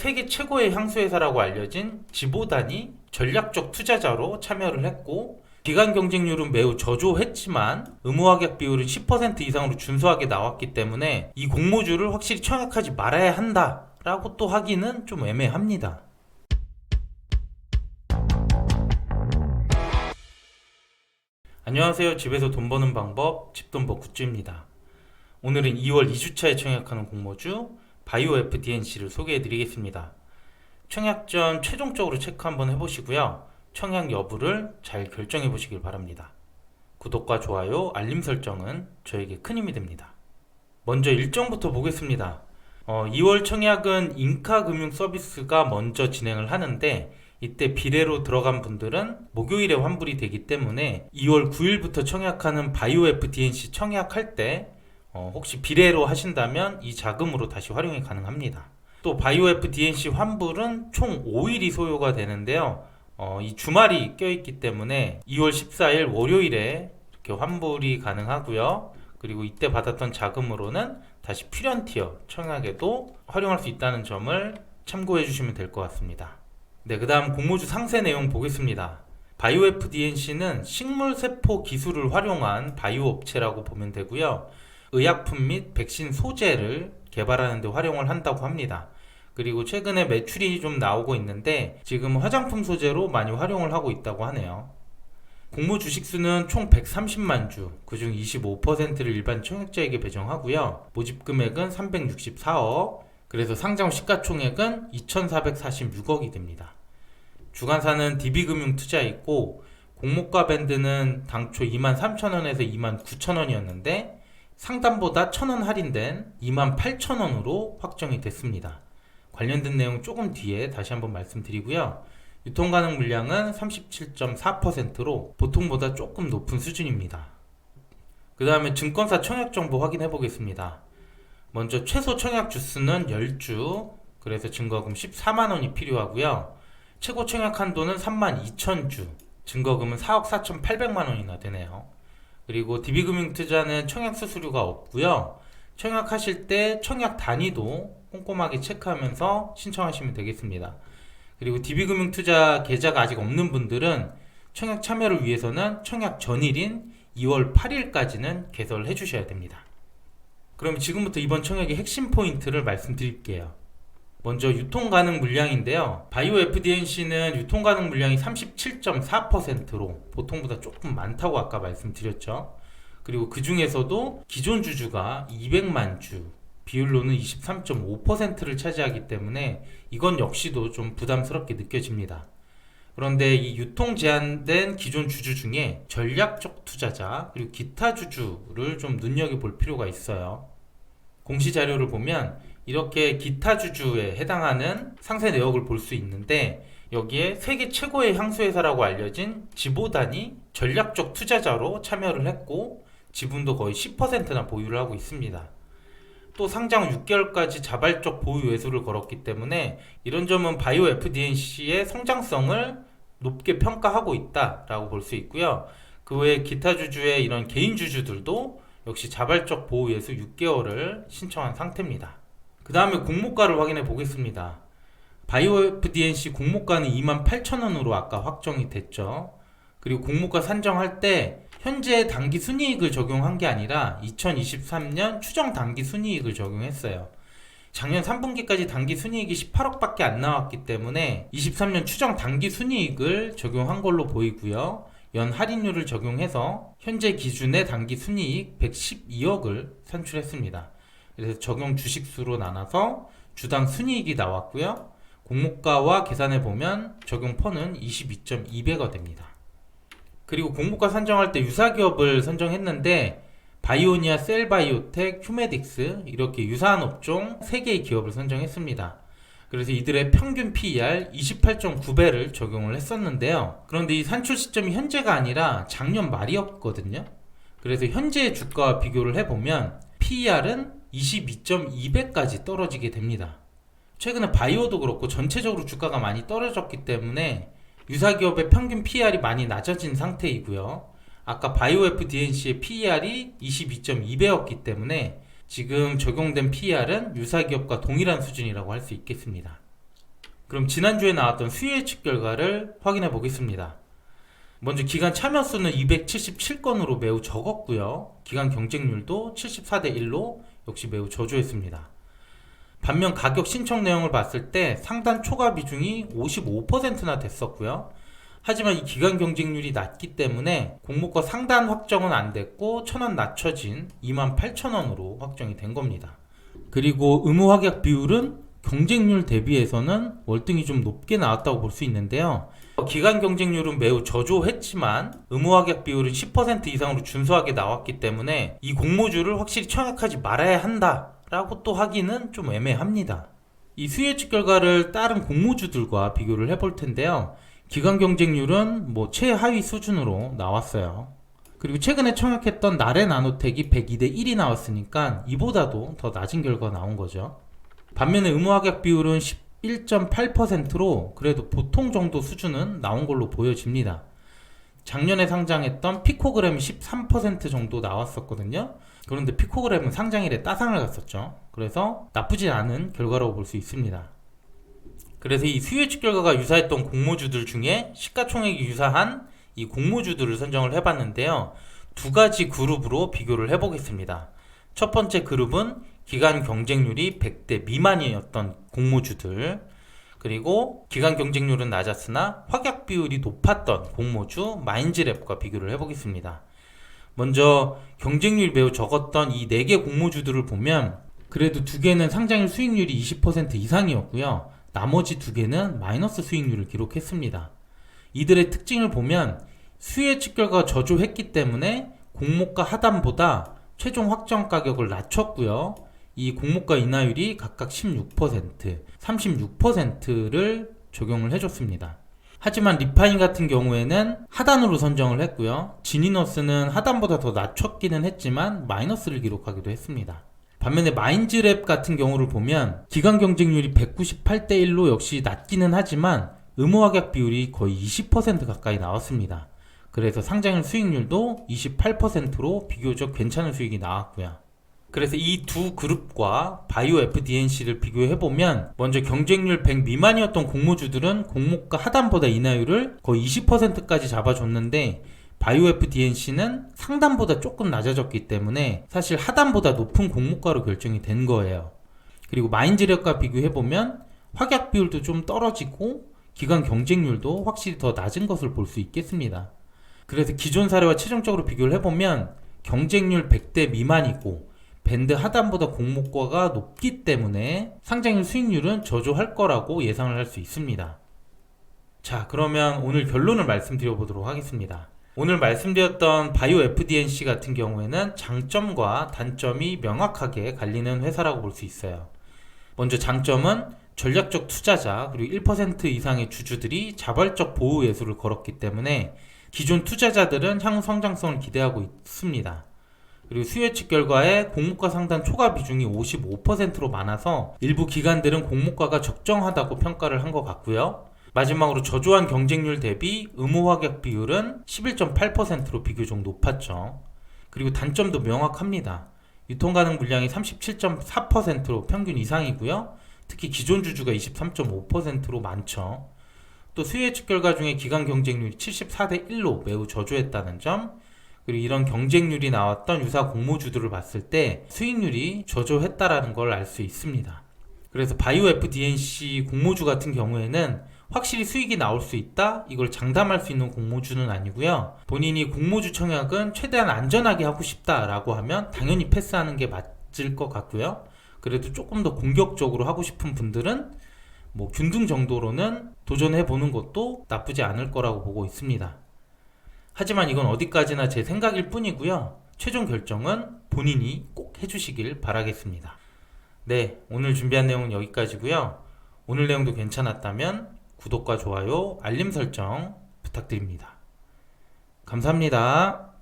세계 최고의 향수회사라고 알려진 지보단이 전략적 투자자로 참여를 했고, 기간 경쟁률은 매우 저조했지만 의무화객 비율은 10% 이상으로 준수하게 나왔기 때문에 이 공모주를 확실히 청약하지 말아야 한다 라고 또 하기는 좀 애매합니다. 안녕하세요. 집에서 돈 버는 방법 집돈버 굿즈입니다. 오늘은 2월 2주차에 청약하는 공모주 바이오 FDNC를 소개해 드리겠습니다. 청약 전 최종적으로 체크 한번 해보시고요. 청약 여부를 잘 결정해 보시길 바랍니다. 구독과 좋아요, 알림 설정은 저에게 큰 힘이 됩니다. 먼저 일정부터 보겠습니다. 2월 청약은 인카금융서비스가 먼저 진행을 하는데, 이때 비례로 들어간 분들은 목요일에 환불이 되기 때문에 2월 9일부터 청약하는 바이오 FDNC 청약할 때 혹시 비례로 하신다면 이 자금으로 다시 활용이 가능합니다. 또 바이오 FDNC 환불은 총 5일이 소요가 되는데요. 이 주말이 껴있기 때문에 2월 14일 월요일에 이렇게 환불이 가능하고요. 그리고 이때 받았던 자금으로는 다시 필연티어 청약에도 활용할 수 있다는 점을 참고해 주시면 될 것 같습니다. 네, 그 다음 공모주 상세 내용 보겠습니다. 바이오 FDNC는 식물세포 기술을 활용한 바이오 업체라고 보면 되고요. 의약품 및 백신 소재를 개발하는 데 활용을 한다고 합니다. 그리고 최근에 매출이 좀 나오고 있는데 지금 화장품 소재로 많이 활용을 하고 있다고 하네요. 공모 주식수는 총 130만 주, 그중 25%를 일반 청약자에게 배정하고요. 모집 금액은 364억, 그래서 상장 시가총액은 2,446억이 됩니다. 주관사는 DB금융투자에 있고, 공모가 밴드는 당초 23,000원에서 29,000원이었는데 상단보다 1,000원 할인된 28,000원으로 확정이 됐습니다. 관련된 내용 조금 뒤에 다시 한번 말씀드리고요. 유통 가능 물량은 37.4%로 보통보다 조금 높은 수준입니다. 그 다음에 증권사 청약 정보 확인해 보겠습니다. 먼저 최소 청약 주수는 10주, 그래서 증거금 14만원이 필요하고요. 최고 청약 한도는 32,000주, 증거금은 4억 4,800만원이나 되네요. 그리고 DB금융투자는 청약 수수료가 없고요. 청약하실 때 청약 단위도 꼼꼼하게 체크하면서 신청하시면 되겠습니다. 그리고 DB금융투자 계좌가 아직 없는 분들은 청약 참여를 위해서는 청약 전일인 2월 8일까지는 개설을 해주셔야 됩니다. 그럼 지금부터 이번 청약의 핵심 포인트를 말씀드릴게요. 먼저 유통 가능 물량인데요. 바이오 FDNC는 유통 가능 물량이 37.4%로 보통보다 조금 많다고 아까 말씀드렸죠. 그리고 그 중에서도 기존 주주가 200만 주, 비율로는 23.5%를 차지하기 때문에 이건 역시도 좀 부담스럽게 느껴집니다. 그런데 이 유통 제한된 기존 주주 중에 전략적 투자자 그리고 기타 주주를 좀 눈여겨볼 필요가 있어요. 공시 자료를 보면 이렇게 기타 주주에 해당하는 상세 내역을 볼 수 있는데, 여기에 세계 최고의 향수회사라고 알려진 지보단이 전략적 투자자로 참여를 했고 지분도 거의 10%나 보유를 하고 있습니다. 또 상장 6개월까지 자발적 보유 외수를 걸었기 때문에 이런 점은 바이오 FDNC의 성장성을 높게 평가하고 있다라고 볼 수 있고요. 그 외에 기타 주주의 이런 개인 주주들도 역시 자발적 보유 외수 6개월을 신청한 상태입니다. 그 다음에 공모가를 확인해 보겠습니다. 바이오 FDNC 공모가는 28,000원으로 아까 확정이 됐죠. 그리고 공모가 산정할 때 현재 단기 순이익을 적용한 게 아니라 2023년 추정 단기 순이익을 적용했어요. 작년 3분기까지 단기 순이익이 18억밖에 안 나왔기 때문에 23년 추정 단기 순이익을 적용한 걸로 보이고요. 연 할인율을 적용해서 현재 기준의 단기 순이익 112억을 산출했습니다. 그래서 적용 주식수로 나눠서 주당 순이익이 나왔고요. 공모가와 계산해 보면 적용 펀은 22.2배가 됩니다. 그리고 공모가 선정할 때 유사기업을 선정했는데 바이오니아, 셀바이오텍, 휴메딕스 이렇게 유사한 업종 3개의 기업을 선정했습니다. 그래서 이들의 평균 PER 28.9배를 적용을 했었는데요. 그런데 이 산출 시점이 현재가 아니라 작년 말이었거든요. 그래서 현재의 주가와 비교를 해보면 PER은 22.2배까지 떨어지게 됩니다. 최근에 바이오도 그렇고 전체적으로 주가가 많이 떨어졌기 때문에 유사기업의 평균 PER이 많이 낮아진 상태이고요. 아까 바이오 FDNC의 PER이 22.2배였기 때문에 지금 적용된 PER은 유사기업과 동일한 수준이라고 할 수 있겠습니다. 그럼 지난주에 나왔던 수요 예측 결과를 확인해 보겠습니다. 먼저 기간 참여 수는 277건으로 매우 적었고요. 기간 경쟁률도 74대 1로 역시 매우 저조했습니다. 반면 가격 신청 내용을 봤을 때 상단 초과 비중이 55%나 됐었고요. 하지만 이 기간 경쟁률이 낮기 때문에 공모가 상단 확정은 안 됐고 1,000원 낮춰진 28,000원으로 확정이 된 겁니다. 그리고 의무 확약 비율은 경쟁률 대비해서는 월등히 좀 높게 나왔다고 볼 수 있는데요. 기간 경쟁률은 매우 저조했지만 의무 확약 비율은 10% 이상으로 준수하게 나왔기 때문에 이 공모주를 확실히 청약하지 말아야 한다 라고 또 하기는 좀 애매합니다. 이 수요 예측 결과를 다른 공모주들과 비교를 해볼 텐데요. 기간 경쟁률은 최하위 수준으로 나왔어요. 그리고 최근에 청약했던 나래 나노텍이 102대 1이 나왔으니까 이보다도 더 낮은 결과가 나온 거죠. 반면에 의무 확약 비율은 11.8%로 그래도 보통 정도 수준은 나온 걸로 보여집니다. 작년에 상장했던 피코그램이 13% 정도 나왔었거든요. 그런데 피코그램은 상장일에 따상을 갔었죠. 그래서 나쁘지 않은 결과라고 볼 수 있습니다. 그래서 이 수요 예측 결과가 유사했던 공모주들 중에 시가총액이 유사한 이 공모주들을 선정을 해봤는데요. 두 가지 그룹으로 비교를 해보겠습니다. 첫 번째 그룹은 기간 경쟁률이 100대 미만이었던 공모주들, 그리고 기간 경쟁률은 낮았으나 확약 비율이 높았던 공모주 마인즈랩과 비교를 해보겠습니다. 먼저 경쟁률이 매우 적었던 이 4개 공모주들을 보면 그래도 2개는 상장일 수익률이 20% 이상이었고요. 나머지 2개는 마이너스 수익률을 기록했습니다. 이들의 특징을 보면 수요 예측 결과가 저조했기 때문에 공모가 하단보다 최종 확정 가격을 낮췄고요. 이 공모가 인하율이 각각 16%, 36%를 적용을 해줬습니다. 하지만 리파인 같은 경우에는 하단으로 선정을 했고요. 지니너스는 하단보다 더 낮췄기는 했지만 마이너스를 기록하기도 했습니다. 반면에 마인즈랩 같은 경우를 보면 기간 경쟁률이 198대 1로 역시 낮기는 하지만 의무 확약 비율이 거의 20% 가까이 나왔습니다. 그래서 상장일 수익률도 28%로 비교적 괜찮은 수익이 나왔고요. 그래서 이 두 그룹과 바이오 FDNC를 비교해보면 먼저 경쟁률 100 미만이었던 공모주들은 공모가 하단보다 인하율을 거의 20%까지 잡아줬는데 바이오 FDNC는 상단보다 조금 낮아졌기 때문에 사실 하단보다 높은 공모가로 결정이 된 거예요. 그리고 마인즈랩과 비교해보면 확약 비율도 좀 떨어지고 기간 경쟁률도 확실히 더 낮은 것을 볼 수 있겠습니다. 그래서 기존 사례와 최종적으로 비교를 해보면 경쟁률 100대 미만이고 밴드 하단보다 공모가가 높기 때문에 상장일 수익률은 저조할 거라고 예상을 할 수 있습니다. 자, 그러면 오늘 결론을 말씀드려 보도록 하겠습니다. 오늘 말씀드렸던 바이오 FDNC 같은 경우에는 장점과 단점이 명확하게 갈리는 회사라고 볼 수 있어요. 먼저 장점은 전략적 투자자 그리고 1% 이상의 주주들이 자발적 보호 예수를 걸었기 때문에 기존 투자자들은 향후 성장성을 기대하고 있습니다. 그리고 수요 예측 결과에 공모가 상단 초과 비중이 55%로 많아서 일부 기관들은 공모가가 적정하다고 평가를 한 것 같고요. 마지막으로 저조한 경쟁률 대비 의무 확약 비율은 11.8%로 비교적 높았죠. 그리고 단점도 명확합니다. 유통 가능 물량이 37.4%로 평균 이상이고요. 특히 기존 주주가 23.5%로 많죠. 또 수요 예측 결과 중에 기간 경쟁률이 74대 1로 매우 저조했다는 점, 그리고 이런 경쟁률이 나왔던 유사 공모주들을 봤을 때 수익률이 저조했다라는 걸 알 수 있습니다. 그래서 바이오 FDNC 공모주 같은 경우에는 확실히 수익이 나올 수 있다? 이걸 장담할 수 있는 공모주는 아니고요. 본인이 공모주 청약은 최대한 안전하게 하고 싶다라고 하면 당연히 패스하는 게 맞을 것 같고요. 그래도 조금 더 공격적으로 하고 싶은 분들은 균등 정도로는 도전해보는 것도 나쁘지 않을 거라고 보고 있습니다. 하지만 이건 어디까지나 제 생각일 뿐이고요. 최종 결정은 본인이 꼭 해주시길 바라겠습니다. 네, 오늘 준비한 내용은 여기까지고요. 오늘 내용도 괜찮았다면 구독과 좋아요, 알림 설정 부탁드립니다. 감사합니다.